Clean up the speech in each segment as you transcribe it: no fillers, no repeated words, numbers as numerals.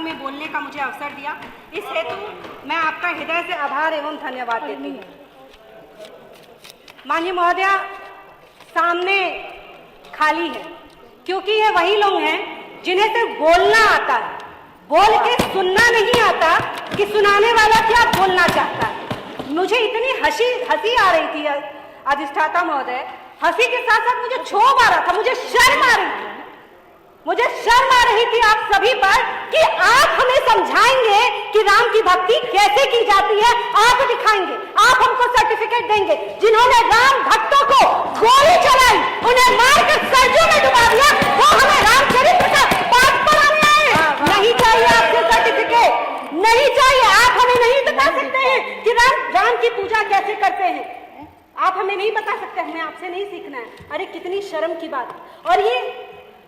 संबंध में बोलने का मुझे अवसर दिया, इस हेतु मैं आपका हृदय से आभार एवं धन्यवाद देती हूँ। माननीय महोदया, सामने खाली है क्योंकि ये वही लोग हैं जिन्हें सिर्फ बोलना आता है, बोल के सुनना नहीं आता कि सुनाने वाला क्या बोलना चाहता है। मुझे इतनी हंसी आ रही थी अधिष्ठाता महोदय, हंसी के साथ साथ मुझे क्षोभ आ रहा था, मुझे शर्म आ रही थी आप सभी पर कि आप हमें समझाएंगे कि राम की भक्ति कैसे की जाती है, आप दिखाएंगे, आप हमको सर्टिफिकेट देंगे। जिन्होंने राम भक्तों को गोली चलाई, उन्हें मारकर सरजू में डुबा दिया, वो हमें रामचरित्र का पाठ पढ़ाने आए। नहीं चाहिए आपसे सर्टिफिकेट, नहीं चाहिए। आप हमें नहीं बता सकते हैं कि राम की पूजा कैसे करते हैं, आप हमें नहीं बता सकते, हमें आपसे नहीं सीखना है। अरे कितनी शर्म की बात। और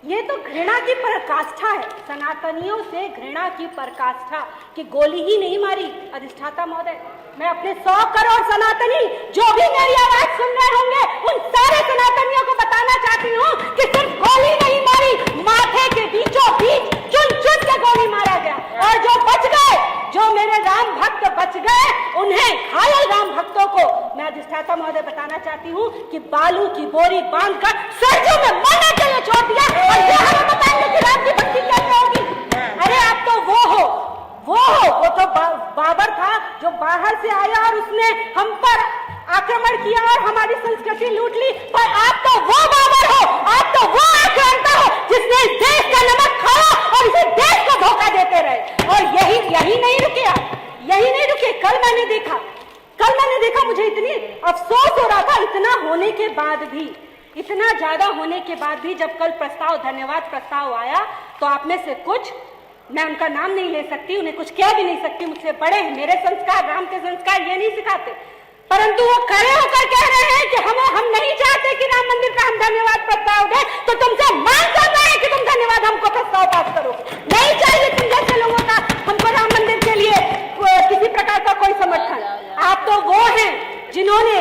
ये तो घृणा की पराकाष्ठा है, सनातनियों से घृणा की पराकाष्ठा कि गोली ही नहीं मारी। अधिष्ठाता महोदय, मैं अपने 100 करोड़ सनातनी जो भी मेरी आवाज सुन रहे होंगे, उन सारे सनातनियों को बताना चाहती हूँ कि सिर्फ गोली नहीं मारी, माथे के बीचों बीच चुन चुन के गोली मारा गया। और जो बच गए, जो मेरे राम भक्त बच गए, उन्हें घायल राम भक्तों को मैं अधिष्ठाता महोदय बताना चाहती हूँ कि बालू की बोरी बांधकर सरजू में मरने के लिए छोड़ दिया। और ये हमें बताएंगे कि राम की भक्ति कैसे होगी। अरे आप तो वो तो बाबर था जो बाहर से आया और उसने हम पर आक्रमण किया और हमारी संस्कृति लूट ली। पर आप तो वो बाबर हो, आप तो वो आक्रांता हो जिसने इस देश का नमक खाया और इस देश को धोखा देते रहे। और यही नहीं रुके आप, यही नहीं रुके। कल मैंने देखा मुझे इतनी अफसोस हो रहा था, इतना ज्यादा होने के बाद भी जब कल धन्यवाद प्रस्ताव आया तो आप में से कुछ, मैं उनका नाम नहीं ले सकती, उन्हें कुछ कह भी नहीं सकती, मुझसे बड़े हैं, मेरे संस्कार, राम के संस्कार ये नहीं सिखाते, परंतु वो खड़े होकर कह रहे हैं कि हम नहीं चाहते कि राम मंदिर का हम धन्यवाद प्रस्ताव दें। तो तुमसे मांग कर रहे हैं कि तुम धन्यवाद हमको प्रस्ताव पास करोगे। नहीं चाहिए तुम जैसे लोगों का हमको राम मंदिर के लिए किसी प्रकार का कोई समर्थन। आप तो वो हैं जिन्होंने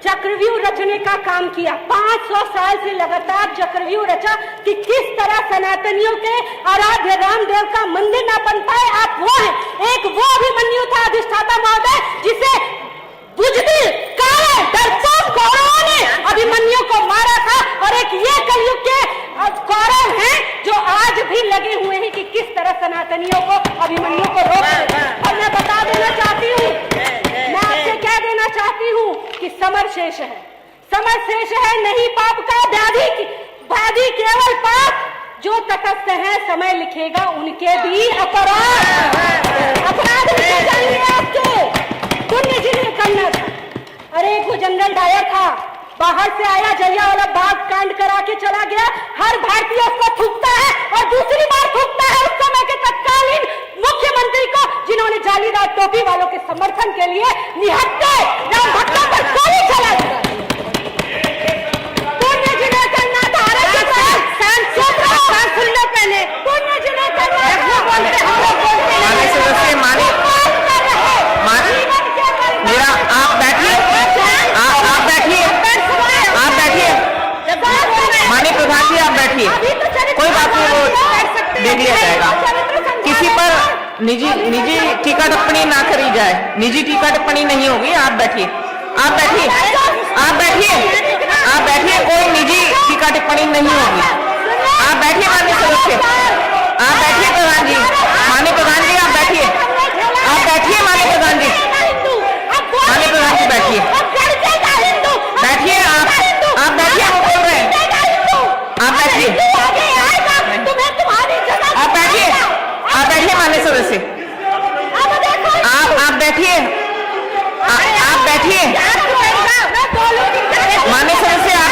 चक्रव्यूह रचने का काम किया, 500 साल से लगातार चक्रव्यूह रचा कि किस तरह सनातनियों के आराध्य रामदेव का मंदिर ना बन पाए। आप वो हैं। एक वो अभिमन्यु था अधिष्ठाता महोदय जिसे बुजदिल काले डरपोक कौरवों ने अभिमन्यु को मारा था। और एक ये कलयुग के कौरव हैं जो आज भी लगे हुए हैं कि किस तरह सनातनियों को अभिमन्यु को रोक। और मैं बता देना चाहती हूँ, मैं आपसे कह देना चाहती हूँ कि समर शेष है नहीं पाप का व्याधि केवल पाप जो तटस्थ है समय लिखेगा उनके भी अपराध लिखे जाएंगे आपके। पुण्य जिन्हें करना था। अरे एक वो जनरल डायर था, बाहर से आया, जलियांवाला बाग कांड करा के चला गया। हर भारतीय उसको थूकता है और दूसरी बार थूकता है उस समय के तत्कालीन मुख्यमंत्री को जिन्होंने जालीदार टोपी वालों के समर्थन के लिए निहत्थे राम भक्तों पर गोली चला दी। पुण्य जिन्हें करना था। पहले पुण्य जिन्हें करना मेरा आप बैठिए माननीय प्रधान जी, आप बैठिए, कोई बात नहीं, वो देख लिया जाएगा। किसी पर निजी टीका टिप्पणी ना करी जाए, निजी टीका टिप्पणी नहीं होगी। आप बैठिए, कोई निजी टीका टिप्पणी नहीं होगी। आप बैठिए माननीय सदस्य, आप बैठिए प्रधान जी, माननीय प्रधान जी आप बैठिए, माननीय प्रधान जी, बैठिए, आप बैठिए, वो बोल रहे हैं, आप बैठिए, माननीय सदस्य, आप बैठिए, माननीय सदस्य, आप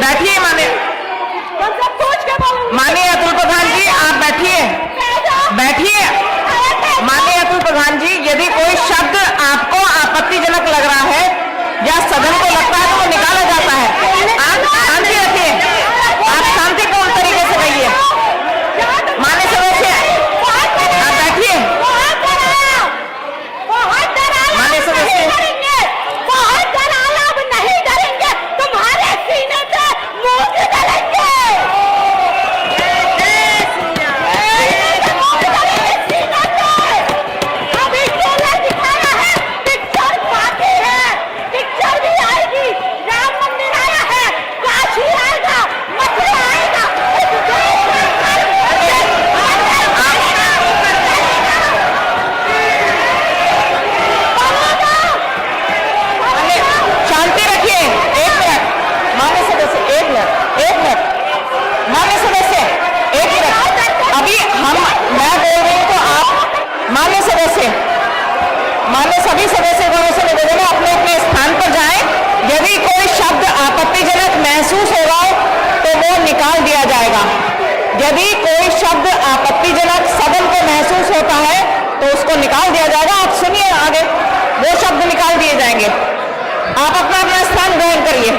बैठिए, माननीय अतुल प्रधान जी आप बैठिए, माननीय अतुल प्रधान जी, यदि कोई शब्द आपको आपत्तिजनक लग रहा है या सदन को लगता है तो वो निकाला जाता है। आप शांति रखिए, आप शांतिपूर्ण तरीके से रहिए। माननीय सदस्य आप बैठिए, माननीय सदस्य नहीं डरेंगे, तुम्हारे सीने पे मूंग डालेंगे। महसूस होगा तो वो निकाल दिया जाएगा। यदि कोई शब्द आपत्तिजनक सदन को महसूस होता है तो उसको निकाल दिया जाएगा। आप सुनिए आगे, वो शब्द निकाल दिए जाएंगे। आप अपना अपना स्थान ग्रहण करिए।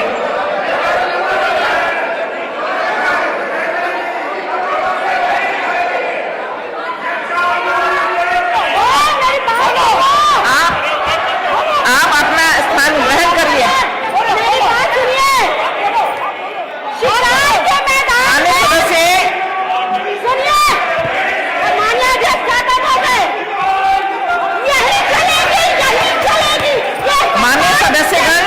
आप अपना स्थान ग्रहण करिए। मेरी बात सुनिए। शिकायत के मैदान अन्य में सदस्य सुनिए, माननीय अध्यक्ष खत्म हो गए। यही चलेगी, यही चलेगी। माननीय सदस्यगण,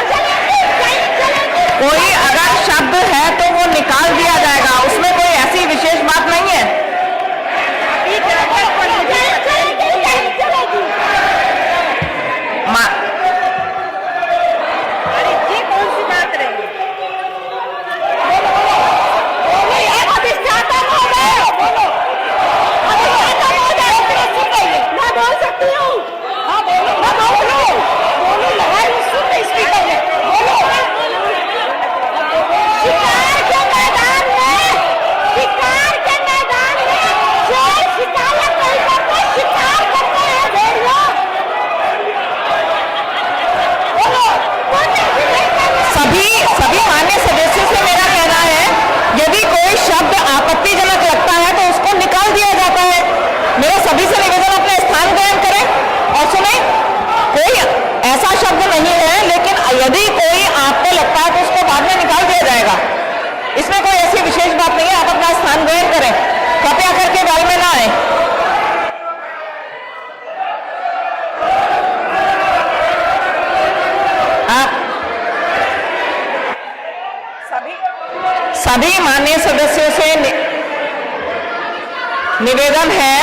कोई अगर शब्द है तो वो निकाल दिया जाएगा, उसमें कोई ऐसी विशेष बात नहीं है। सभी मान्य सदस्यों से मेरा कहना है, यदि कोई शब्द आपत्तिजनक लगता है तो उसको निकाल दिया जाता है। मेरा सभी से निवेदन, अपने स्थान ग्रहण करें और सुने। कोई ऐसा शब्द नहीं है, लेकिन यदि कोई आपको लगता है तो उसको बाद में निकाल दिया जाएगा। इसमें कोई ऐसी विशेष बात नहीं है। आप अपना स्थान ग्रहण करें, कृपया करके गाल में ना आए। सभी माननीय सदस्यों से निवेदन है,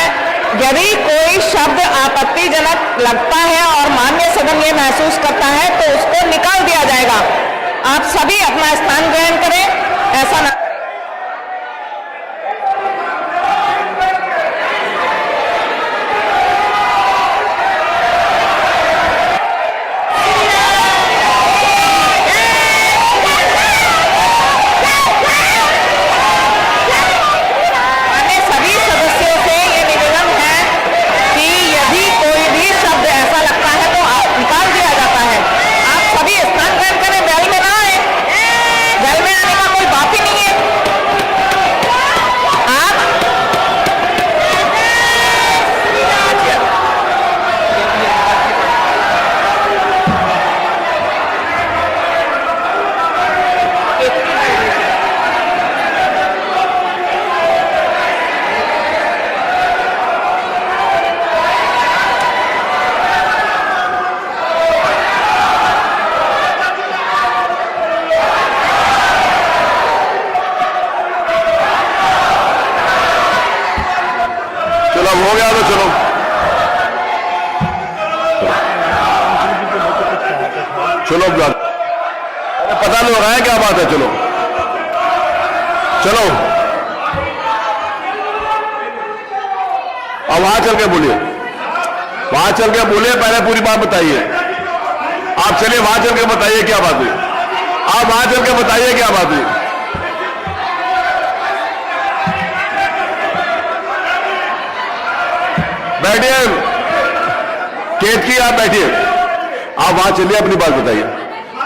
यदि कोई शब्द आपत्तिजनक लगता है और माननीय सदन ये महसूस करता है तो उसको निकाल दिया जाएगा। आप सभी अपना स्थान ग्रहण करें। ऐसा ना हो गया तो चलो चलो पता नहीं हो रहा है क्या बात है। चलो चलो अब वहां चल के बोलिए, वहां चल के बोलिए, पहले पूरी बात बताइए। आप चलिए वहां चल के बताइए क्या बात हुई। आप वहां चल के बताइए क्या बात हुई। बैठिए केतकी, आप बैठिए। आप वहां चलिए, अपनी बात बताइए।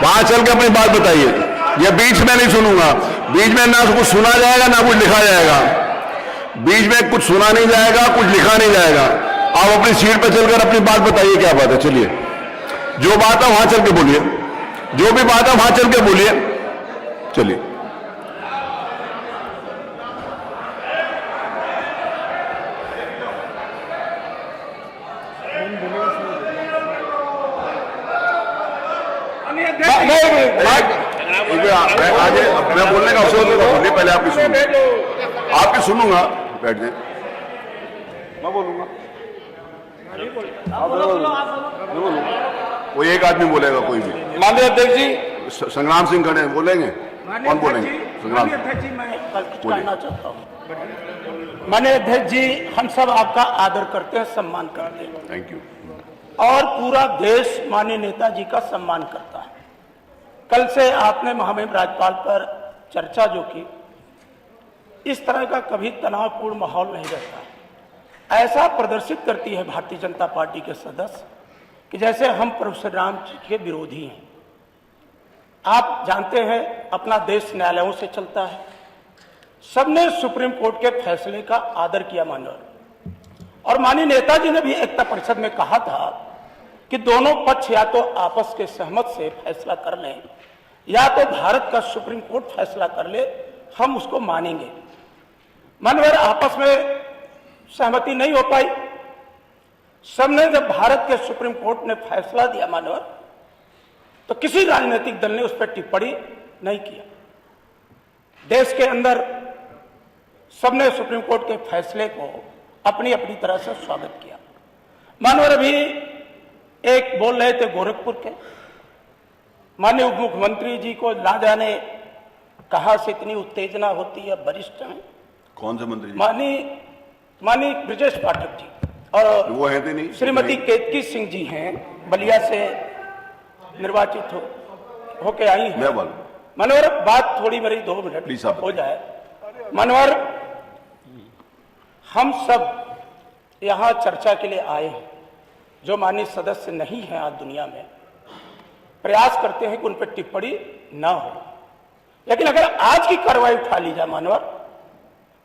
वहां चल के अपनी बात बताइए। ये बीच में नहीं सुनूंगा। बीच में ना कुछ सुना जाएगा ना कुछ लिखा जाएगा। बीच में कुछ सुना नहीं जाएगा, कुछ लिखा नहीं जाएगा। आप अपनी सीट पर चलकर अपनी बात बताइए क्या बात है। चलिए, जो बात है वहां चल के बोलिए। जो भी बात है वहां चल के बोलिए। चलिए मैं बोलने का अवसर दूंगा। बोलिए, पहले आपकी सुनूंगा। आपकी सुनूंगा। बैठ जाए, मैं बोलूंगा। कोई एक आदमी बोलेगा, कोई भी। माननीय अध्यक्ष जी, संग्राम सिंह खड़े बोलेंगे। कौन बोलेंगे? संग्राम माननीय अध्यक्ष जी, मैं कुछ कहना चाहता हूँ। माननीय अध्यक्ष जी, हम सब आपका आदर करते हैं, सम्मान करते हैं। Thank you. और पूरा देश माननीय नेताजी का सम्मान करता है। कल से आपने महामहिम राज्यपाल पर चर्चा जो की, इस तरह का कभी तनावपूर्ण माहौल नहीं रहता। ऐसा प्रदर्शित करती है भारतीय जनता पार्टी के सदस्य कि जैसे हम प्रोफेसर राम जी के विरोधी हैं। आप जानते हैं अपना देश न्यायालयों से चलता है, सबने सुप्रीम कोर्ट के फैसले का आदर किया माननीय, और माननीय नेताजी ने भी एकता परिषद में कहा था कि दोनों पक्ष या तो आपस के सहमत से फैसला कर लें या तो भारत का सुप्रीम कोर्ट फैसला कर ले, हम उसको मानेंगे। माननीय आपस में सहमति नहीं हो पाई, सबने जब भारत के सुप्रीम कोर्ट ने फैसला दिया माननीय, तो किसी राजनीतिक दल ने उस पर टिप्पणी नहीं किया। देश के अंदर सबने सुप्रीम कोर्ट के फैसले को अपनी अपनी तरह से स्वागत किया। माननीय अभी एक बोल रहे थे गोरखपुर के, माननीय उप मुख्यमंत्री जी को ना जाने कहां से इतनी उत्तेजना होती है, वरिष्ठ हैं। कौन से मंत्री? माननीय ब्रजेश पाठक जी, और वो है नहीं, श्रीमती केतकी सिंह जी हैं, बलिया से निर्वाचित होके आई हैं। मनोहर, बात थोड़ी मेरी 2 मिनट हो जाए। मनोहर, हम सब यहां चर्चा के लिए आए हैं, जो माननीय सदस्य नहीं हैं आज दुनिया में, प्रयास करते हैं कि उन पर टिप्पणी ना हो। लेकिन अगर आज की कार्रवाई उठा ली जाए मानवर,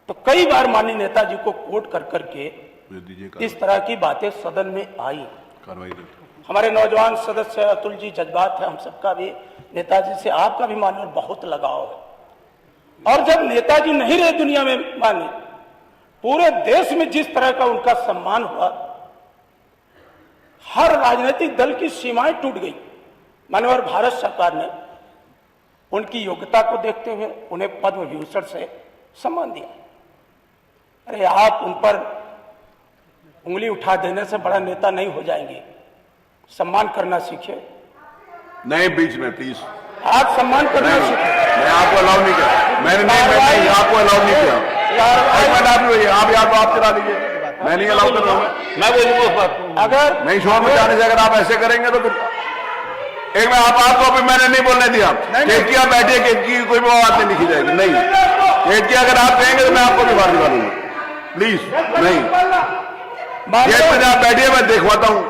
तो कई बार माननीय नेताजी को कोट कर करके इस तरह की बातें सदन में आई। हमारे नौजवान सदस्य अतुल जी जज्बात है, हम सबका भी नेताजी से, आपका भी माननीय बहुत लगाव है। और जब नेताजी नहीं रहे दुनिया में माननीय, पूरे देश में जिस तरह का उनका सम्मान हुआ, हर राजनीतिक दल की सीमाएं टूट गई। माननीय भारत सरकार ने उनकी योग्यता को देखते हुए उन्हें पद्म विभूषण से सम्मान दिया। अरे आप उन पर उंगली उठा देने से बड़ा नेता नहीं हो जाएंगे, सम्मान करना सीखे। नहीं, बीच में प्लीज, आप सम्मान करना सीखे। मैं आपको अलाउ नहीं किया, मैंने आपको अलाउ नहीं किया। आप या तो आप चला लीजिए, मैं नहीं अलाउ कर रहा हूँ। मैं बोलूंगा अगर नहीं, शोर मचाने से अगर आप ऐसे करेंगे तो फिर एक मैं आपको अभी मैंने नहीं बोलने दिया। केतकी आप बैठिए, केतकी कोई भी बात नहीं लिखी जाएगी। नहीं, केतकी अगर आप कहेंगे तो मैं आपको भी बाहर निकालूंगा, प्लीज। नहीं, गेट में आप बैठिए, मैं दिखवाता हूँ।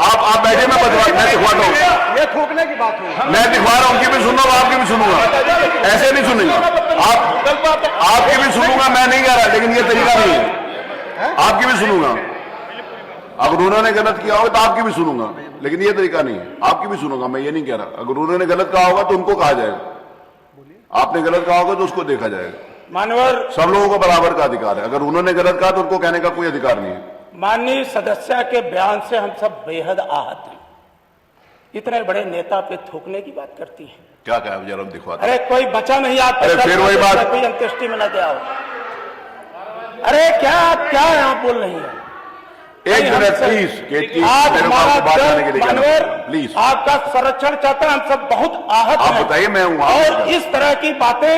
आप बैठिए, मैं दिखवाता हूँ। ये थूकने की बात है, मैं दिखवा रहा हूँ, उनकी भी सुनूंगा, आपकी भी सुनूंगा, ऐसे नहीं सुनेंगे। आपकी भी सुनूंगा, मैं नहीं कह रहा, लेकिन ये तरीका नहीं है। आपकी भी सुनूंगा, अगर उन्होंने गलत किया होगा तो आपकी भी सुनूंगा, लेकिन ये तरीका नहीं है। आपकी भी सुनूंगा, मैं ये नहीं कह रहा। अगर उन्होंने गलत कहा होगा तो उनको कहा जाएगा, आपने गलत कहा होगा तो उसको देखा जाएगा। मानवर, सब लोगों को बराबर का अधिकार है। अगर उन्होंने गलत कहा तो उनको कहने का कोई अधिकार नहीं है। माननीय सदस्य के बयान से हम सब बेहद आहत हैं। इतने बड़े नेता पे थूकने की बात करती है। क्या कहा जरा दिखवाते। अरे कोई बचा नहीं, आप फिर वही बात, कोई अंत्येष्टि में न दिया हो। अरे क्या आप बोल रही हैं? एक मिनट प्लीज, आज हमारा मानवर प्लीज, आपका संरक्षण चाहता है। हम सब बहुत आहत हैं। आप बताइए, मैं हूं। और इस तरह की बातें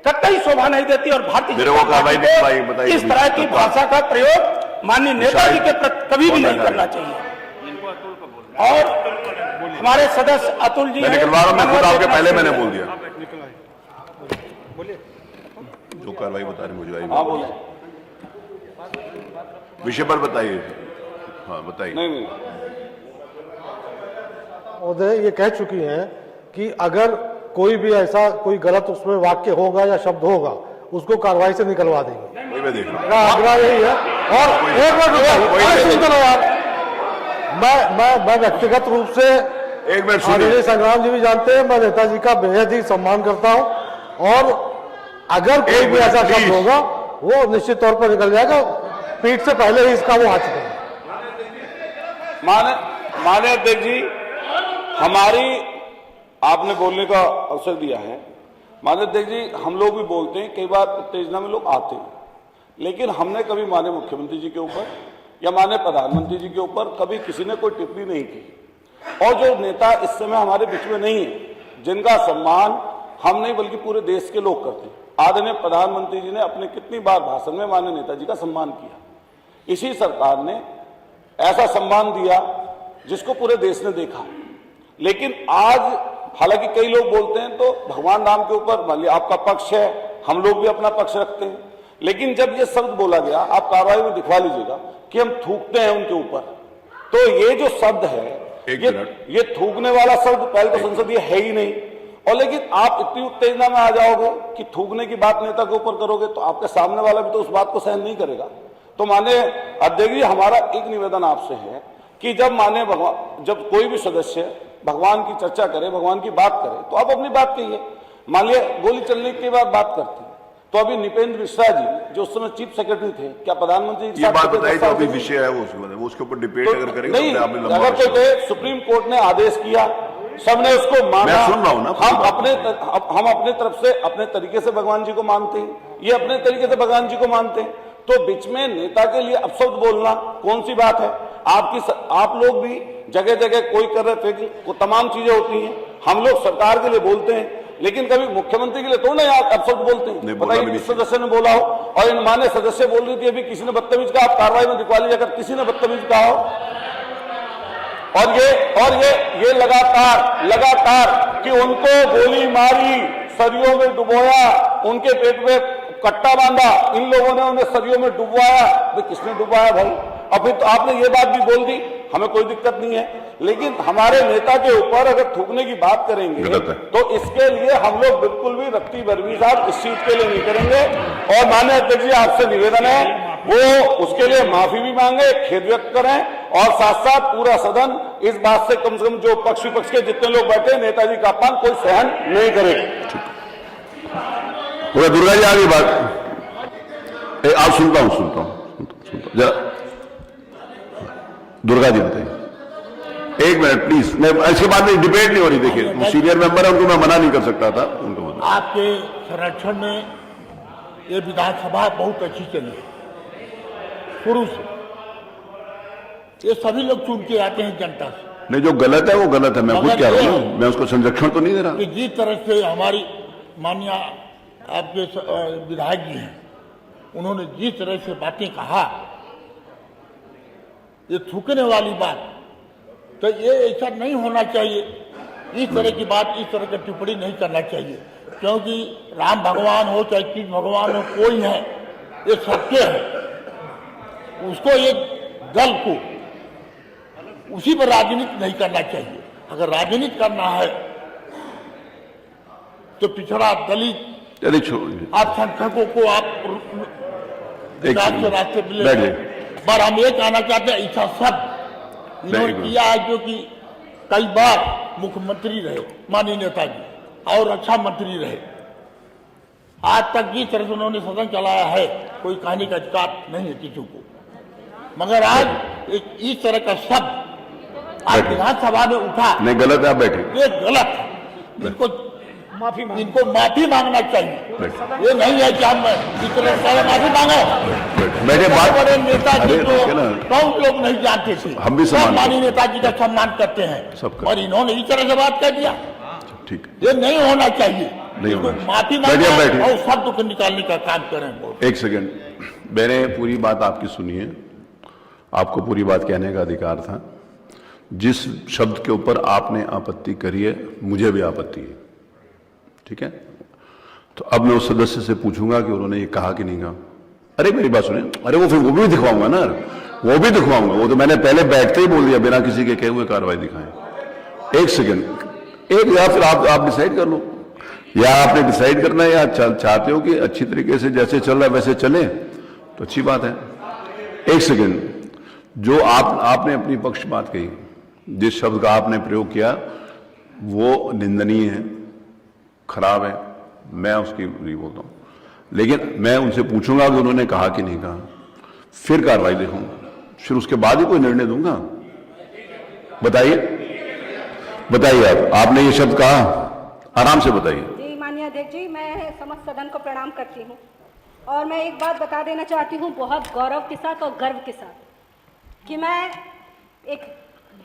कतई शोभा नहीं देती, और भारतीय जनता पार्टी को इस तरह की भाषा का प्रयोग माननीय नेताजी के प्रति कभी भी नहीं करना चाहिए। और हमारे सदस्य अतुल जी, मैं निकलवा रहा हूं, मैं खुद आपके पहले मैंने बोल दिया। जो कार्रवाई बता रही मुझे आई, विषय पर बताइए। हाँ बताइए। महोदय ये कह चुकी हैं कि अगर कोई भी ऐसा कोई गलत उसमें वाक्य होगा या शब्द होगा, उसको कार्रवाई से निकलवा देंगे। वही मैं देख रहा हूं। मेरा आग्रह यही है। और एक मिनट, मैं व्यक्तिगत रूप से, एक मिनट आदरणीय संग्राम जी भी जानते हैं, मैं नेताजी का बेहद ही सम्मान करता हूं। और अगर कोई भी ऐसा शब्द होगा वो निश्चित तौर पर निकल जाएगा। पीठ से पहले ही इसका वो आ चुके हैं। माननीय अध्यक्ष जी, हमारी आपने बोलने का अवसर दिया है। माननीय अध्यक्ष जी, हम लोग भी बोलते हैं, कई बार उत्तेजना में लोग आते हैं, लेकिन हमने कभी माननीय मुख्यमंत्री जी के ऊपर या माननीय प्रधानमंत्री जी के ऊपर कभी किसी ने कोई टिप्पणी नहीं की। और जो नेता इस समय हमारे बीच में नहीं है, जिनका सम्मान हम नहीं बल्कि पूरे देश के लोग करते हैं। आदरणीय प्रधानमंत्री जी ने अपने कितनी बार भाषण में माननीय नेताजी का सम्मान किया। इसी सरकार ने ऐसा सम्मान दिया जिसको पूरे देश ने देखा। लेकिन आज हालांकि कई लोग बोलते हैं तो भगवान राम के ऊपर मान लिया आपका पक्ष है, हम लोग भी अपना पक्ष रखते हैं, लेकिन जब ये शब्द बोला गया, आप कार्रवाई में दिखवा लीजिएगा कि हम थूकते हैं उनके ऊपर, तो ये जो शब्द है ये थूकने वाला शब्द पहले तो संसदीय है ही नहीं, और लेकिन आप इतनी उत्तेजना में आ जाओगे कि थूकने की बात नेता के ऊपर करोगे तो आपके सामने वाला भी तो उस बात को सहन नहीं करेगा। तो माननीय अध्यक्ष जी, हमारा एक निवेदन आपसे है कि जब कोई भी सदस्य भगवान की चर्चा करे, भगवान की बात करे, तो आप अपनी बात कहिए। मान लिया गोली चलने के बाद बात करते हैं, तो अभी निपेंद्र मिश्रा जी जो उस समय चीफ सेक्रेटरी थे, क्या प्रधानमंत्री ये बात बताइए जो अभी विषय है वो उसके ऊपर डिबेट अगर करेंगे नहीं, अगर तो सुप्रीम कोर्ट ने आदेश किया, सबने उसको माना, मैं सुन रहा हूं ना, हम अपने तरफ से अपने तरीके से भगवान जी को मानते हैं, ये अपने तरीके से भगवान जी को मानते हैं, तो बीच में नेता के लिए अपशब्द बोलना कौन सी बात है? आप लोग भी जगह जगह कोई कर रहे थे कि तमाम चीजें होती हैं, हम लोग सरकार के लिए बोलते हैं, लेकिन कभी मुख्यमंत्री के लिए थोड़ा ना अपशब्द बोलते हैं। बताइए किस सदस्य ने बोला हो? और इन मान्य सदस्य बोल रही थी अभी किसी ने बदतमीज कहा, आप कार्रवाई में दिखवा लीजिए अगर किसी ने बदतमीज कहा हो। और ये लगातार कि उनको गोली मारी, सरियों में डुबोया, उनके पेट में कट्टा बांधा, इन लोगों ने उन्हें सरियों में डुबवाया। भाई किसने डुबवाया भाई? और फिर तो आपने ये बात भी बोल दी, हमें कोई दिक्कत नहीं है, लेकिन हमारे नेता के ऊपर अगर थूकने की बात करेंगे तो इसके लिए हम लोग बिल्कुल भी रत्ती भरवी साहब इस चीज के लिए नहीं करेंगे। और माननीय अध्यक्ष जी आपसे निवेदन है वो उसके लिए माफी भी मांगे, खेद व्यक्त करें, और साथ साथ पूरा सदन इस बात से कम जो पक्ष विपक्ष के जितने लोग बैठे नेताजी का अपमान कोई सहन नहीं करे। पूरा दुर्गा जी आगे बात आप सुनता हूं जरा दुर्गा जी बताइए, एक मिनट प्लीज। मैं इसके बाद में डिबेट नहीं हो रही, देखिए सीनियर मेंबर है, उनको मैं मना नहीं कर सकता था, उनको आपके संरक्षण में ये विधानसभा बहुत अच्छी चली शुरू से, ये सभी लोग चुन के आते हैं जनता से। नहीं, जो गलत है वो गलत है, मैं खुद कह रहा हूँ, मैं उसको संरक्षण तो नहीं दे रहा। कि जिस तरह से हमारी माननीय आपके विधायक जी हैं, उन्होंने जिस तरह से बातें कहा, ये थूकने वाली बात, तो ये ऐसा नहीं होना चाहिए। इस तरह की बात, इस तरह की टिप्पणी नहीं करना चाहिए, क्योंकि राम भगवान हो चाहे कृष्ण भगवान हो, कोई है, ये सत्य है। उसको एक दल को उसी पर राजनीति नहीं करना चाहिए। अगर राजनीति करना है तो पिछड़ा दलित अल्पसंख्यकों को आप रास्ते मिले। पर हम ये कहना चाहते हैं, ऐसा सब इन्होंने किया है जो कि कई बार मुख्यमंत्री रहे माननीय नेताजी और रक्षा मंत्री रहे, आज तक जिस तरह से उन्होंने सदन चलाया है कोई कहने का अधिकार नहीं है किसी को, मगर आज इस तरह का शब्द आज विधानसभा में उठा, नहीं गलत है, आप बैठे, ये गलत है। इनको माफी मांगना चाहिए। ये नहीं है कि हम माफी मांगो। मैंने बात बड़े नेताजी को कौन लोग नहीं जानते थे, हम भी सम्मानी नेताजी का सम्मान करते हैं, और इन्होंने इस तरह से बात कर दिया। ठीक, ये नहीं होना चाहिए। नहीं होना, माफी मांगे और शब्द को निकालने का काम करें। एक सेकंड, मैंने पूरी बात आपकी सुनी है, आपको पूरी बात कहने का अधिकार था। जिस शब्द के ऊपर आपने आपत्ति करी है, मुझे भी आपत्ति है, ठीक है? तो अब मैं उस सदस्य से पूछूंगा कि उन्होंने ये कहा कि नहीं कहा। अरे मेरी बात सुने, अरे वो फिर वो भी दिखवाऊंगा ना, वो भी दिखवाऊंगा, वो तो मैंने पहले बैठते ही बोल दिया बिना किसी के कहे हुए कार्रवाई दिखाएं। एक सेकंड, एक या फिर आप डिसाइड कर लो, या आपने डिसाइड करना है या चाहते हो कि अच्छी तरीके से जैसे चल रहा है वैसे चले तो अच्छी बात है। एक सेकंड, जो आपने अपनी पक्ष बात कही, जिस शब्द का आपने प्रयोग किया वो निंदनीय है, खराब है, मैं उसकी नहीं बोलता हूं, लेकिन मैं उनसे पूछूंगा कि उन्होंने कहा कि नहीं कहा, फिर कार्रवाई देखूंगा, फिर उसके बाद ही कोई निर्णय दूंगा। बताइए आपने ये शब्द कहा, आराम से बताइए। जी माननीय अध्यक्ष जी, मैं समस्त सदन को प्रणाम करती हूँ, और मैं एक बात बता देना चाहती हूँ बहुत गौरव के साथ और गर्व के साथ, कि मैं एक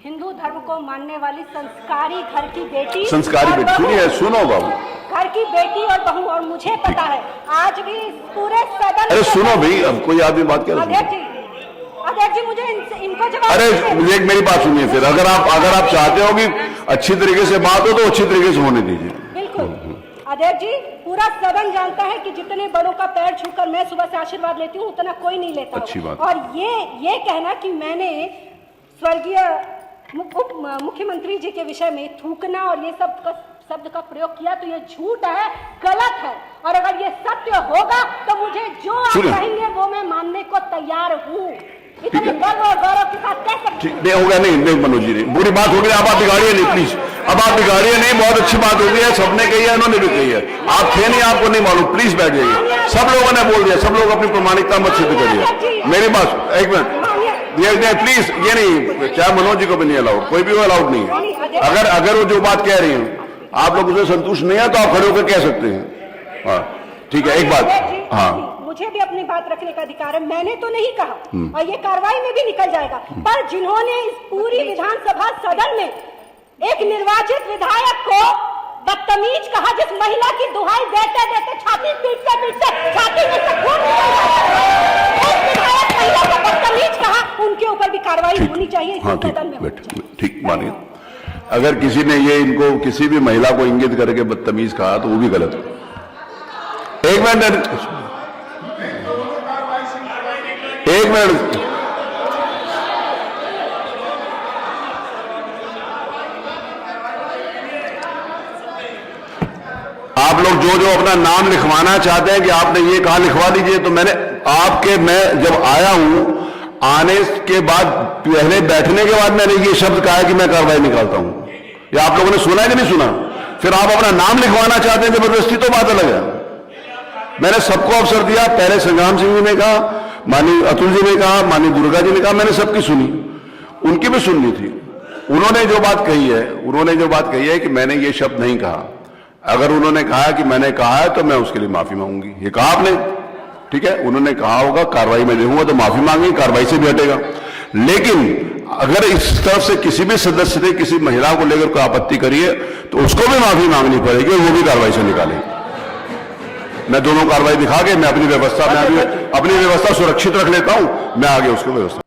हिंदू धर्म को मानने वाली संस्कारी घर की बेटी, सुनो बाबू, घर की बेटी और बहू, और मुझे पता है आज भी पूरे सदन, अरे सुनो भाई, अब कोई आदमी बात कर, अध्यक्ष जी अध्यक्ष जी मुझे इनको जवाब अरे दीजिए। एक मेरी बात सुनिए फिर, अगर आप चाहते हो कि अच्छी तरीके से बात हो तो अच्छी तरीके से होने दीजिए। बिल्कुल अध्यक्ष जी, पूरा सदन जानता है कि जितने बड़ों का पैर छूकर मैं सुबह से आशीर्वाद लेती हूँ उतना कोई नहीं लेता अच्छी होगा। बात। और ये कहना कि मैंने स्वर्गीय मुख्यमंत्री जी के विषय में थूकना और ये सब शब्द का प्रयोग किया तो ये झूठ है, गलत है। और अगर ये सत्य होगा तो मुझे जो आप कहेंगे वो मैं मानने को तैयार हूँ। इतने गर्व और गौरव के साथ कह सकते हैं। नहीं होगा, नहीं मनोज जी, नहीं बुरी बात हो गई, अब आप बिगाड़िए नहीं प्लीज, अब आप बिगाड़िए नहीं, बहुत अच्छी बात हो गई है, सबने कही है, उन्होंने भी कही है, आप थे नहीं, आपको नहीं मालूम, प्लीज बैठ जाइए। सब लोगों ने बोल दिया, सब लोग अपनी प्रमाणिकता मत सिद्ध करिए। मेरी बात एक मिनट, ये प्लीज, ये नहीं, क्या मनोज जी को भी नहीं अलाउड, कोई भी अलाउड नहीं है। अगर वो जो बात कह रही है आप लोग उसे संतुष्ट नहीं है तो आप खड़े होकर कह सकते हैं। हाँ ठीक है, एक बात, हाँ मुझे भी अपनी बात रखने का अधिकार है, मैंने तो नहीं कहा और ये कार्रवाई में भी निकल जाएगा। पर जिन्होंने इस पूरी विधानसभा सदन में एक निर्वाचित विधायक को बदतमीज कहा, जिस महिला की दुहाई देते देते छाती पीटते छाती में से खून निकल जाता, एक विधायक महिला को बदतमीज कहा, उनके ऊपर भी कार्रवाई होनी चाहिए। हाँ ठीक मानिए, अगर किसी ने ये इनको किसी भी महिला को इंगित करके बदतमीज कहा तो वो भी गलत है। एक मिनट आप लोग जो अपना नाम लिखवाना चाहते हैं कि आपने ये कहा लिखवा दीजिए, तो मैं जब आया हूं आने के बाद पहले बैठने के बाद मैंने ये शब्द कहा है कि मैं कार्रवाई निकालता हूं। या आप लोगों ने सुना है कि नहीं सुना? फिर आप अपना नाम लिखवाना चाहते हैं जबरदस्ती, तो बात अलग है। मैंने सबको अवसर दिया, पहले संग्राम सिंह जी ने कहा, माननीय अतुल जी ने कहा, माननीय दुर्गा जी ने कहा, मैंने सबकी सुनी, उनकी भी सुननी थी। उन्होंने जो बात कही है कि मैंने ये शब्द नहीं कहा, अगर उन्होंने कहा कि मैंने कहा है तो मैं उसके लिए माफी मांगूंगी, ये कहा आपने, ठीक है, उन्होंने कहा होगा कार्रवाई में देखूंगा तो माफी मांगी, कार्रवाई से भी हटेगा। लेकिन अगर इस तरफ से किसी भी सदस्य ने किसी महिला को लेकर कोई आपत्ति करी है तो उसको भी माफी मांगनी पड़ेगी और वो भी कार्रवाई से निकालेगी। मैं दोनों कार्रवाई दिखा के मैं अपनी व्यवस्था सुरक्षित रख लेता हूं, मैं आगे उसको व्यवस्था